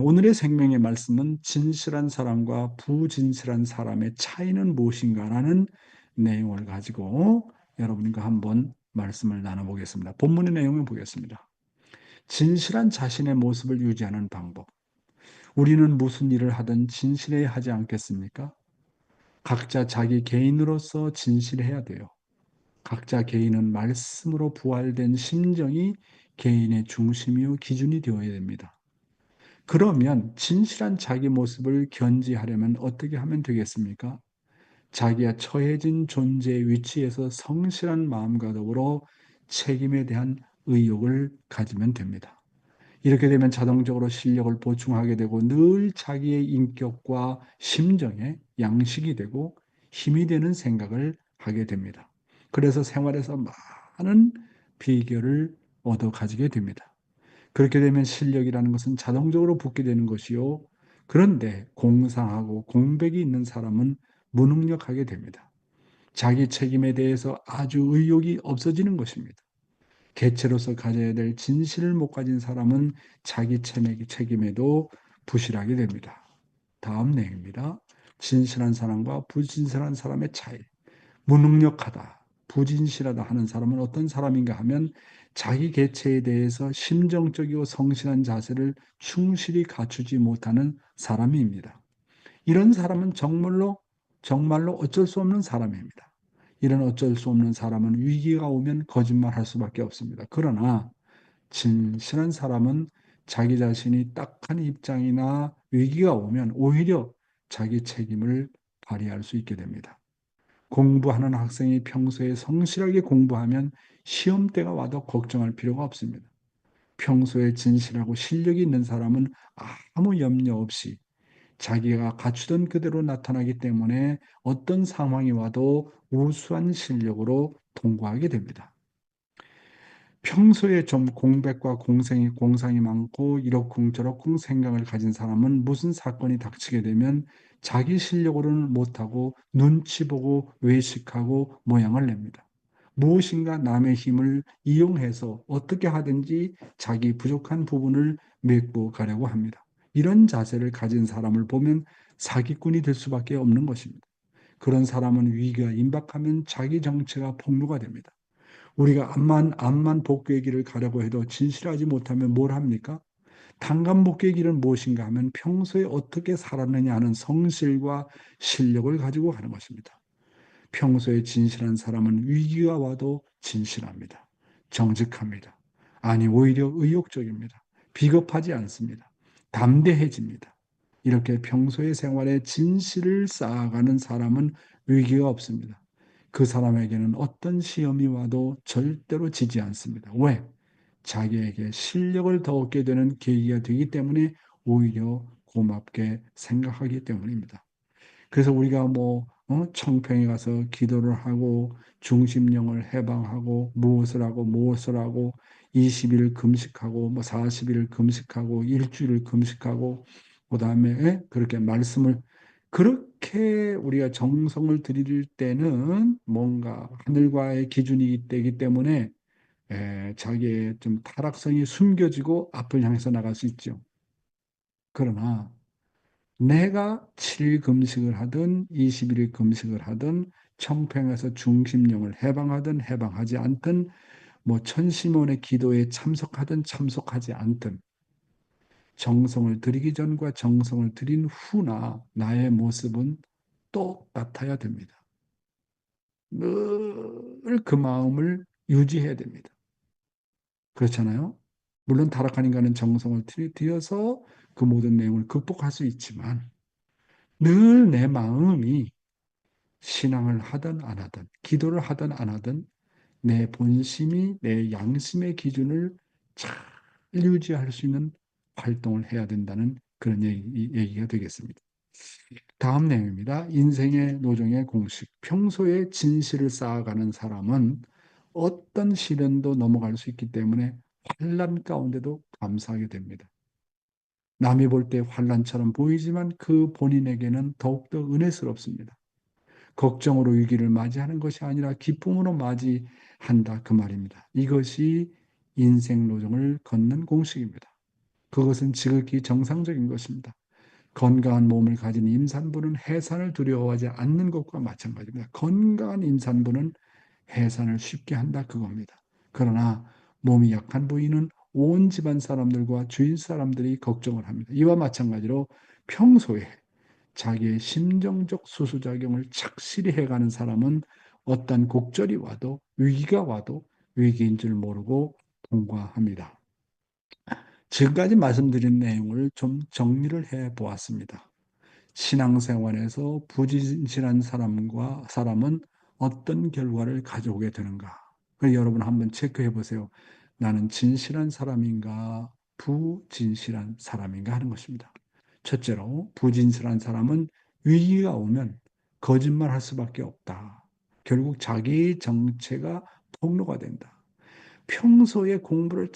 오늘의 생명의 말씀은 진실한 사람과 부진실한 사람의 차이는 무엇인가라는 내용을 가지고 여러분과 한번 말씀을 나눠보겠습니다. 본문의 내용을 보겠습니다. 진실한 자신의 모습을 유지하는 방법. 우리는 무슨 일을 하든 진실해야 하지 않겠습니까? 각자 자기 개인으로서 진실해야 돼요. 각자 개인은 말씀으로 부활된 심정이 개인의 중심이요 기준이 되어야 됩니다. 그러면 진실한 자기 모습을 견지하려면 어떻게 하면 되겠습니까? 자기가 처해진 존재의 위치에서 성실한 마음과 더불어 책임에 대한 의욕을 가지면 됩니다. 이렇게 되면 자동적으로 실력을 보충하게 되고 늘 자기의 인격과 심정에 양식이 되고 힘이 되는 생각을 하게 됩니다. 그래서 생활에서 많은 비결을 얻어 가지게 됩니다. 그렇게 되면 실력이라는 것은 자동적으로 붙게 되는 것이요. 그런데 공상하고 공백이 있는 사람은 무능력하게 됩니다. 자기 책임에 대해서 아주 의욕이 없어지는 것입니다. 개체로서 가져야 될 진실을 못 가진 사람은 자기 책임에도 부실하게 됩니다. 다음 내용입니다. 진실한 사람과 부진실한 사람의 차이. 무능력하다, 부진실하다 하는 사람은 어떤 사람인가 하면 자기 개체에 대해서 심정적이고 성실한 자세를 충실히 갖추지 못하는 사람입니다. 이런 사람은 정말로 어쩔 수 없는 사람입니다. 이런 어쩔 수 없는 사람은 위기가 오면 거짓말할 수밖에 없습니다. 그러나 진실한 사람은 자기 자신이 딱한 입장이나 위기가 오면 오히려 자기 책임을 발휘할 수 있게 됩니다. 공부하는 학생이 평소에 성실하게 공부하면 시험때가 와도 걱정할 필요가 없습니다. 평소에 진실하고 실력이 있는 사람은 아무 염려 없이 자기가 갖추던 그대로 나타나기 때문에 어떤 상황이 와도 우수한 실력으로 통과하게 됩니다. 평소에 좀 공백과 공상이 많고 이러쿵저러쿵 생각을 가진 사람은 무슨 사건이 닥치게 되면 자기 실력으로는 못하고 눈치 보고 외식하고 모양을 냅니다. 무엇인가 남의 힘을 이용해서 어떻게 하든지 자기 부족한 부분을 메꾸어 가려고 합니다. 이런 자세를 가진 사람을 보면 사기꾼이 될 수밖에 없는 것입니다. 그런 사람은 위기가 임박하면 자기 정체가 폭로가 됩니다. 우리가 암만 복귀의 길을 가려고 해도 진실하지 못하면 뭘 합니까? 단감 복귀의 길은 무엇인가 하면 평소에 어떻게 살았느냐 하는 성실과 실력을 가지고 가는 것입니다. 평소에 진실한 사람은 위기가 와도 진실합니다. 정직합니다. 아니, 오히려 의욕적입니다. 비겁하지 않습니다. 담대해집니다. 이렇게 평소의 생활에 진실을 쌓아가는 사람은 위기가 없습니다. 그 사람에게는 어떤 시험이 와도 절대로 지지 않습니다. 왜? 자기에게 실력을 더 얻게 되는 계기가 되기 때문에 오히려 고맙게 생각하기 때문입니다. 그래서 우리가 청평에 가서 기도를 하고 중심령을 해방하고 무엇을 하고 20일 금식하고 40일 금식하고 일주일을 금식하고 그다음에 그렇게 말씀을 그렇게 우리가 정성을 들일 때는 뭔가 하늘과의 기준이 되기 때문에 자기의 좀 타락성이 숨겨지고 앞을 향해서 나갈 수 있죠. 그러나 내가 7일 금식을 하든 21일 금식을 하든 청평에서 중심령을 해방하든 해방하지 않든 천시몬의 기도에 참석하든 참석하지 않든 정성을 들이기 전과 정성을 들인 후나 나의 모습은 똑같아야 됩니다. 늘 그 마음을 유지해야 됩니다. 그렇잖아요? 물론 타락한 인간은 정성을 들여서 그 모든 내용을 극복할 수 있지만 늘 내 마음이 신앙을 하든 안 하든, 기도를 하든 안 하든 내 본심이 내 양심의 기준을 잘 유지할 수 있는 활동을 해야 된다는 그런 얘기가 되겠습니다. 다음 내용입니다. 인생의 노정의 공식. 평소에 진실을 쌓아가는 사람은 어떤 시련도 넘어갈 수 있기 때문에 환난 가운데도 감사하게 됩니다. 남이 볼 때 환난처럼 보이지만 그 본인에게는 더욱더 은혜스럽습니다. 걱정으로 위기를 맞이하는 것이 아니라 기쁨으로 맞이한다 그 말입니다. 이것이 인생 노정을 걷는 공식입니다. 그것은 지극히 정상적인 것입니다. 건강한 몸을 가진 임산부는 해산을 두려워하지 않는 것과 마찬가지입니다. 건강한 임산부는 해산을 쉽게 한다 그겁니다. 그러나 몸이 약한 부인은 온 집안 사람들과 주위 사람들이 걱정을 합니다. 이와 마찬가지로 평소에 자기의 심정적 수수작용을 착실히 해가는 사람은 어떤 곡절이 와도 위기가 와도 위기인 줄 모르고 통과합니다. 지금까지 말씀드린 내용을 좀 정리를 해 보았습니다. 신앙생활에서 부진실한 사람은 어떤 결과를 가져오게 되는가? 여러분 한번 체크해 보세요. 나는 진실한 사람인가, 부진실한 사람인가 하는 것입니다. 첫째로 부진실한 사람은 위기가 오면 거짓말할 수밖에 없다. 결국 자기 정체가 폭로가 된다. 평소에 공부를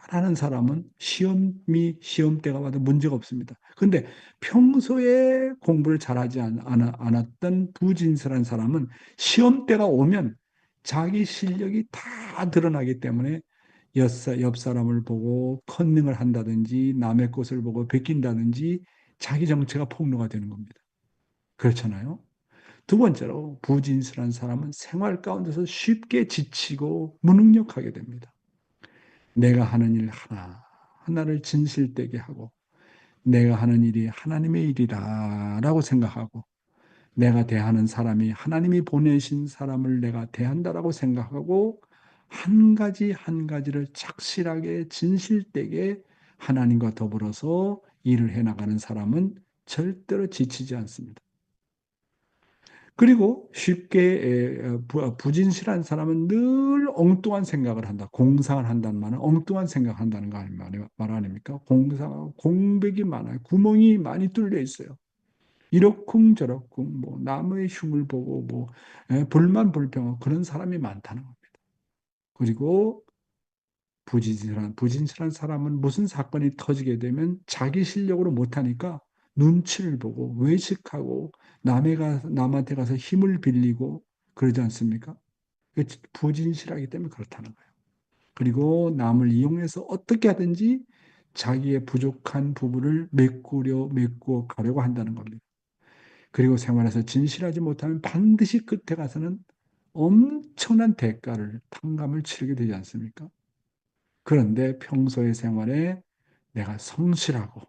잘하는 사람은 시험때가 와도 문제가 없습니다. 근데 평소에 공부를 잘하지 않았던 부진실한 사람은 시험때가 오면 자기 실력이 다 드러나기 때문에 옆 사람을 보고 컨닝을 한다든지 남의 것을 보고 베낀다든지 자기 정체가 폭로가 되는 겁니다. 그렇잖아요. 두 번째로 부진실한 사람은 생활 가운데서 쉽게 지치고 무능력하게 됩니다. 내가 하는 일 하나를 진실되게 하고 내가 하는 일이 하나님의 일이다라고 생각하고 내가 대하는 사람이 하나님이 보내신 사람을 내가 대한다라고 생각하고 한 가지 한 가지를 착실하게 진실되게 하나님과 더불어서 일을 해나가는 사람은 절대로 지치지 않습니다. 그리고 쉽게 부진실한 사람은 늘 엉뚱한 생각을 한다. 공상을 한다는 말은 엉뚱한 생각을 한다는 거 말 아닙니까? 공상, 공백이 많아요. 구멍이 많이 뚫려 있어요. 이러쿵저러쿵 뭐 남의 흉을 보고 뭐 불만 불평하고 그런 사람이 많다는 겁니다. 그리고 부진실한 사람은 무슨 사건이 터지게 되면 자기 실력으로 못하니까 눈치를 보고 외식하고 남한테 가서 힘을 빌리고 그러지 않습니까? 부진실하기 때문에 그렇다는 거예요. 그리고 남을 이용해서 어떻게 하든지 자기의 부족한 부분을 메꾸어 가려고 한다는 겁니다. 그리고 생활에서 진실하지 못하면 반드시 끝에 가서는 엄청난 대가를, 탕감을 치르게 되지 않습니까? 그런데 평소의 생활에 내가 성실하고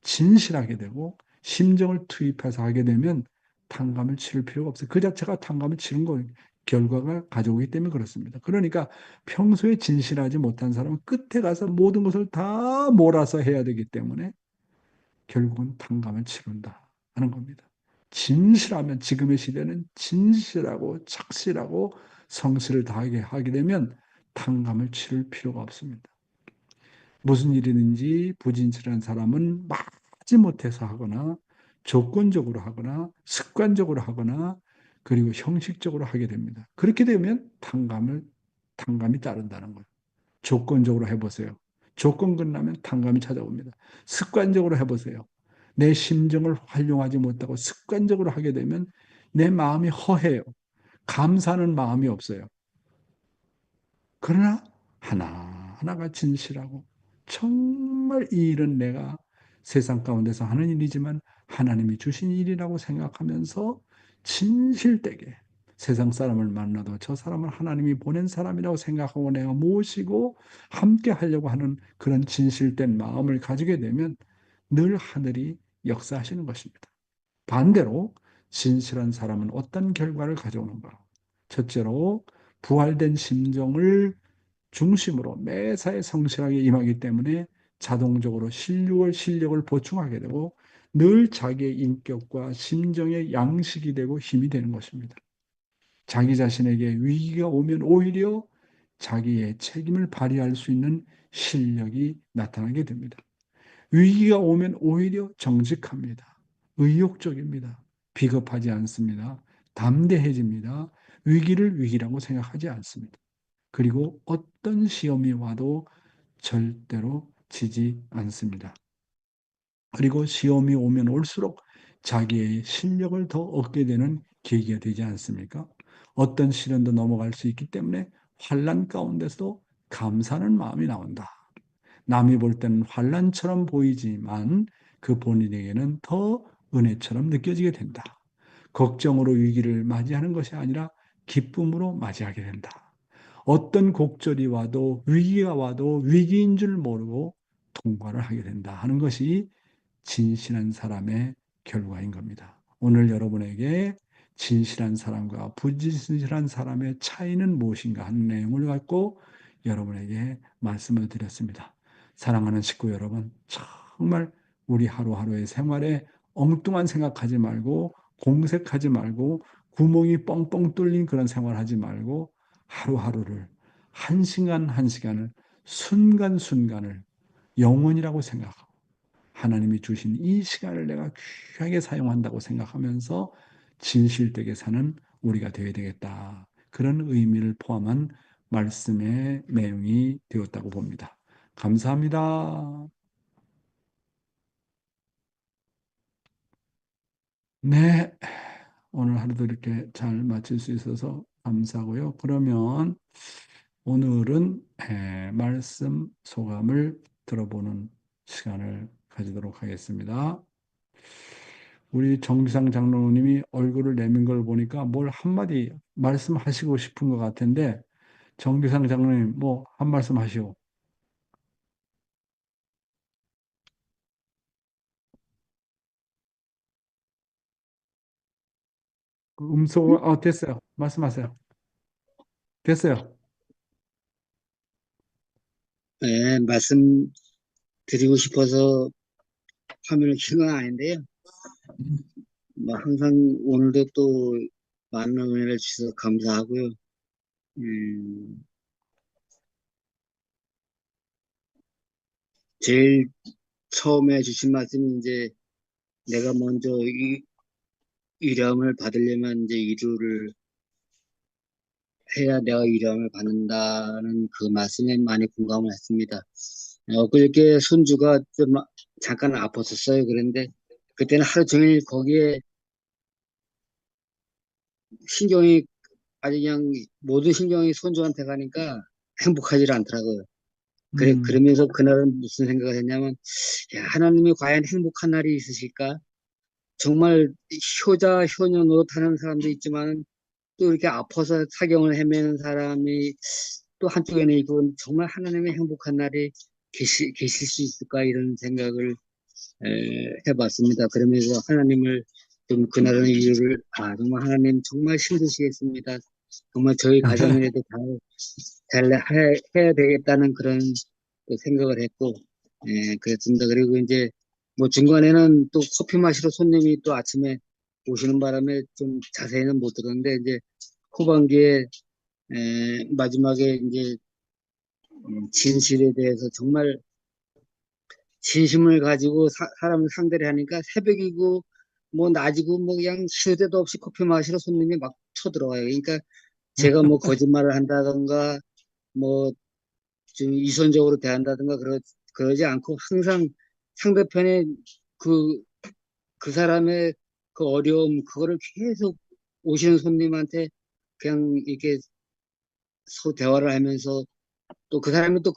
진실하게 되고 심정을 투입해서 하게 되면 탕감을 치를 필요가 없어요. 그 자체가 탕감을 치른 거 결과가 가져오기 때문에 그렇습니다. 그러니까 평소에 진실하지 못한 사람은 끝에 가서 모든 것을 다 몰아서 해야 되기 때문에 결국은 탕감을 치른다 하는 겁니다. 진실하면 지금의 시대는 진실하고 착실하고 성실을 다하게 하게 되면 탕감을 치를 필요가 없습니다. 무슨 일이든지 부진실한 사람은 마지못해서 하거나 조건적으로 하거나 습관적으로 하거나 그리고 형식적으로 하게 됩니다. 그렇게 되면 탕감이 따른다는 거예요. 조건적으로 해보세요. 조건 끝나면 탕감이 찾아옵니다. 습관적으로 해보세요. 내 심정을 활용하지 못하고 습관적으로 하게 되면 내 마음이 허해요. 감사하는 마음이 없어요. 그러나 하나하나가 진실하고 정말 이 일은 내가 세상 가운데서 하는 일이지만 하나님이 주신 일이라고 생각하면서 진실되게 세상 사람을 만나도 저 사람을 하나님이 보낸 사람이라고 생각하고 내가 모시고 함께 하려고 하는 그런 진실된 마음을 가지게 되면 늘 하늘이 역사하시는 것입니다. 반대로 진실한 사람은 어떤 결과를 가져오는가? 첫째로 부활된 심정을 중심으로 매사에 성실하게 임하기 때문에 자동적으로 실력을 보충하게 되고 늘 자기의 인격과 심정의 양식이 되고 힘이 되는 것입니다. 자기 자신에게 위기가 오면 오히려 자기의 책임을 발휘할 수 있는 실력이 나타나게 됩니다. 위기가 오면 오히려 정직합니다. 의욕적입니다. 비겁하지 않습니다. 담대해집니다. 위기를 위기라고 생각하지 않습니다. 그리고 어떤 시험이 와도 절대로 지지 않습니다. 그리고 시험이 오면 올수록 자기의 실력을 더 얻게 되는 계기가 되지 않습니까? 어떤 시련도 넘어갈 수 있기 때문에 환난 가운데서도 감사하는 마음이 나온다. 남이 볼 때는 환난처럼 보이지만 그 본인에게는 더 은혜처럼 느껴지게 된다. 걱정으로 위기를 맞이하는 것이 아니라 기쁨으로 맞이하게 된다. 어떤 곡절이 와도 위기가 와도 위기인 줄 모르고 통과를 하게 된다 하는 것이 진실한 사람의 결과인 겁니다. 오늘 여러분에게 진실한 사람과 부진실한 사람의 차이는 무엇인가 하는 내용을 갖고 여러분에게 말씀을 드렸습니다. 사랑하는 식구 여러분, 정말 우리 하루하루의 생활에 엉뚱한 생각하지 말고 공색하지 말고 구멍이 뻥뻥 뚫린 그런 생활하지 말고 하루하루를 한 시간 한 시간을 순간순간을 영원이라고 생각하고 하나님이 주신 이 시간을 내가 귀하게 사용한다고 생각하면서 진실되게 사는 우리가 되어야 되겠다. 그런 의미를 포함한 말씀의 내용이 되었다고 봅니다. 감사합니다. 네. 오늘 하루도 이렇게 잘 마칠 수 있어서 감사하고요. 그러면 오늘은 말씀 소감을 들어보는 시간을 가지도록 하겠습니다. 우리 정기상 장로님이 얼굴을 내민 걸 보니까 뭘 한마디 말씀하시고 싶은 것 같은데 정기상 장로님 뭐 한 말씀 하시오. 음소 됐어요. 말씀하세요. 됐어요. 네, 말씀드리고 싶어서 화면을 켠 건 아닌데요. 뭐 항상 오늘도 또 많은 은혜를 주셔서 감사하고요. 음, 제일 처음에 주신 말씀이 이제 내가 먼저 위로함을 받으려면 이제 위로를 해야 내가 위로함을 받는다는 그 말씀에 많이 공감을 했습니다. 그저께 손주가 좀 잠깐 아팠었어요. 그런데 그때는 하루 종일 거기에 신경이 아주 그냥 모든 신경이 손주한테 가니까 행복하지 않더라고요. 음, 그러면서 그날은 무슨 생각을 했냐면, 야, 하나님이 과연 행복한 날이 있으실까? 정말 효자, 효녀 노릇하는 사람도 있지만 또 이렇게 아파서 사경을 헤매는 사람이 또 한쪽에는 있고 정말 하나님의 행복한 날이 계실 수 있을까? 이런 생각을 해봤습니다. 그러면서 하나님을 좀 그날은 이유를 정말 하나님 정말 힘드시겠습니다. 정말 저희 가정이라도 해야 되겠다는 그런 또 생각을 했고, 그랬습니다. 그리고 이제 뭐 중간에는 또 커피 마시러 손님이 또 아침에 오시는 바람에 좀 자세히는 못 들었는데 이제 후반기에 마지막에 이제 진실에 대해서 정말 진심을 가지고 사람을 상대를 하니까 새벽이고 뭐 낮이고 뭐 그냥 시도 때도 없이 커피 마시러 손님이 막 쳐들어와요. 그러니까 제가 뭐 거짓말을 한다던가 뭐 좀 이선적으로 대한다든가 그러지 않고 항상 상대편의 그, 그 사람의 그 어려움, 그거를 계속 오시는 손님한테 그냥 이렇게 대화를 하면서 또 그 사람이 또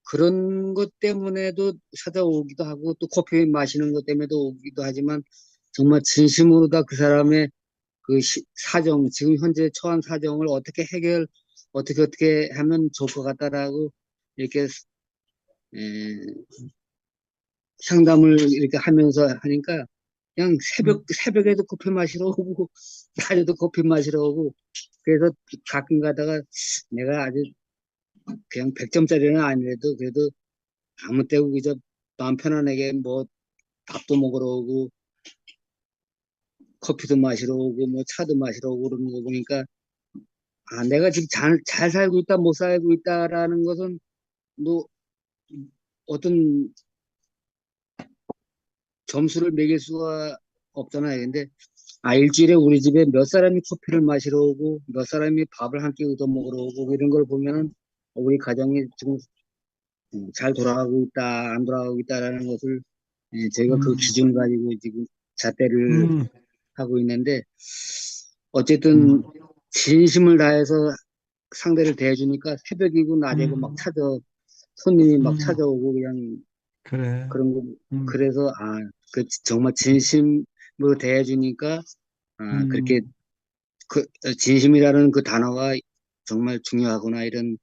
그런 것 때문에도 찾아오기도 하고 또 커피 마시는 것 때문에도 오기도 하지만 정말 진심으로 다 그 사람의 그 사정, 지금 현재 처한 사정을 어떻게 하면 좋을 것 같다라고 이렇게 에, 상담을 이렇게 하면서 하니까 그냥 새벽에도 커피 마시러 오고, 낮에도 커피 마시러 오고, 그래서 가끔 가다가 내가 아주 그냥 100점짜리는 아니래도 그래도 아무 때고 그저 마음 편안하게 뭐 밥도 먹으러 오고, 커피도 마시러 오고, 뭐 차도 마시러 오고 그러는 거 보니까 내가 지금 잘 살고 있다, 못 살고 있다라는 것은 뭐 어떤 점수를 매길 수가 없잖아요. 근데 일주일에 우리 집에 몇 사람이 커피를 마시러 오고, 몇 사람이 밥을 한 끼 얻어 먹으러 오고, 이런 걸 보면은 우리 가정이 지금 잘 돌아가고 있다, 안 돌아가고 있다라는 것을 저희가 그 음, 기준을 가지고 지금 잣대를 음, 하고 있는데, 음, 어쨌든 진심을 다해서 상대를 대해주니까 새벽이고 낮이고 막 음, 손님이 막 음, 찾아오고 그냥 그래. 그런 거, 음, 그래서 정말 진심으로 대해주니까 그렇게 음. 진심이라는 그 단어가 정말 중요하구나 이런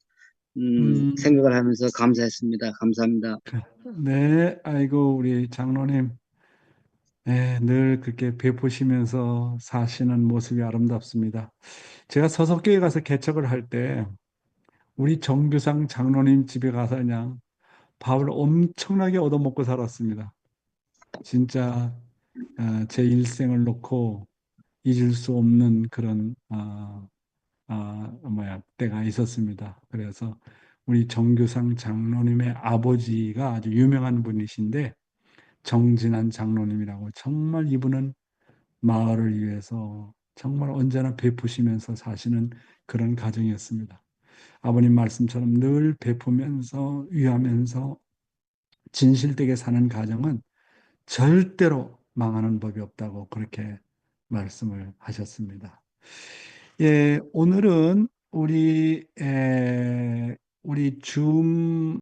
음, 생각을 하면서 감사했습니다. 감사합니다. 네, 아이고, 우리 장로님, 네, 늘 그렇게 베푸시면서 사시는 모습이 아름답습니다. 제가 서석교회 가서 개척을 할 때, 우리 정규상 장로님 집에 가서 그냥 밥을 엄청나게 얻어먹고 살았습니다. 진짜, 제 일생을 놓고 잊을 수 없는 그런, 때가 있었습니다. 그래서 우리 정규상 장로님의 아버지가 아주 유명한 분이신데, 정진한 장로님이라고 정말 이분은 마을을 위해서 정말 언제나 베푸시면서 사시는 그런 가정이었습니다. 아버님 말씀처럼 늘 베푸면서 위하면서 진실되게 사는 가정은 절대로 망하는 법이 없다고 그렇게 말씀을 하셨습니다. 예, 오늘은 우리 줌